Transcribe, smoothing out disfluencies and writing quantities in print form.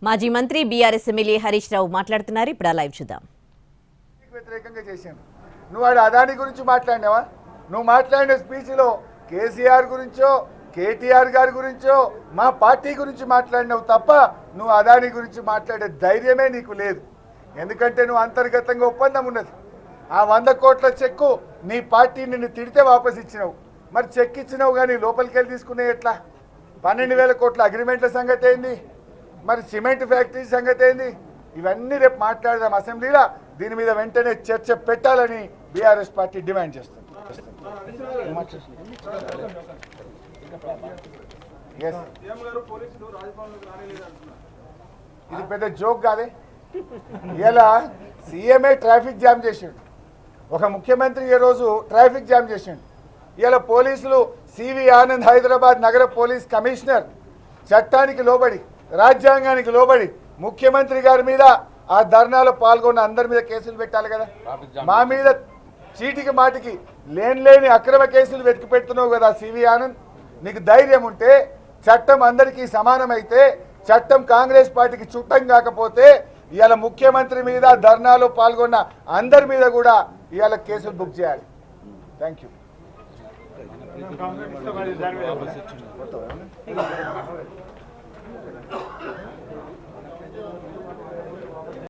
మాజీ మంత్రి BRS MLA Harish Rao మాట్లాడుతున్నారు. ఇప్పుడు లైవ్ చూద్దాం. వ్యతిరేకంగా చేశాను. నువ్వు వాడు అదాని గురించి మాట్లాడినావా? నువ్వు మాట్లాడిన స్పీచ్లో కేసీఆర్ గురించో కేటీఆర్ గారి గురించో మా పార్టీ గురించి మాట్లాడినావు తప్ప నువ్వు అదాని గురించి మాట్లాడే ధైర్యమే నీకు లేదు. ఎందుకంటే నువ్వు అంతర్గతంగా ఒప్పందం ఉన్నది. ఆ 100 కోట్ల చెక్కు నీ పార్టీ నిన్ను తిడితే వాపస్ ఇచ్చినావు. మరి చెక్ ఇచ్చినావు కానీ లోపలికి వెళ్ళి తీసుకునే ఎట్లా? 12,000 కోట్ల అగ్రిమెంట్ల సంగతి ఏంది? మరి సిమెంట్ ఫ్యాక్టరీ సంగతి ఏంది? ఇవన్నీ రేపు మాట్లాడదాం అసెంబ్లీలో. దీని మీద వెంటనే చర్చ పెట్టాలని బీఆర్ఎస్ పార్టీ డిమాండ్ చేస్తుంది. ఇది పెద్ద జోక్ కాదే. ఇలా సీఎంఏ ట్రాఫిక్ జామ్ చేసిండు. ఒక ముఖ్యమంత్రి ఈ రోజు ట్రాఫిక్ జామ్ చేసిండు. ఇలా పోలీసులు సివి ఆనంద్ హైదరాబాద్ నగర పోలీస్ కమిషనర్ చట్టానికి లోబడి రాజ్యాంగానికి లోబడి ముఖ్యమంత్రి గారి మీద ఆ ధర్నాలో పాల్గొన్న అందరి మీద కేసులు పెట్టాలి కదా. మా మీద చీటికి మాటికి లేని అక్రమ కేసులు వెతికి పెడుతున్నావు కదా సివి ఆనంద్. నీకు ధైర్యం ఉంటే చట్టం అందరికీ సమానమైతే చట్టం కాంగ్రెస్ పార్టీకి చుట్టం కాకపోతే ఇవాళ ముఖ్యమంత్రి మీద ధర్నాలో పాల్గొన్న అందరి మీద కూడా ఇవాళ కేసులు బుక్ చేయాలి. Thank you.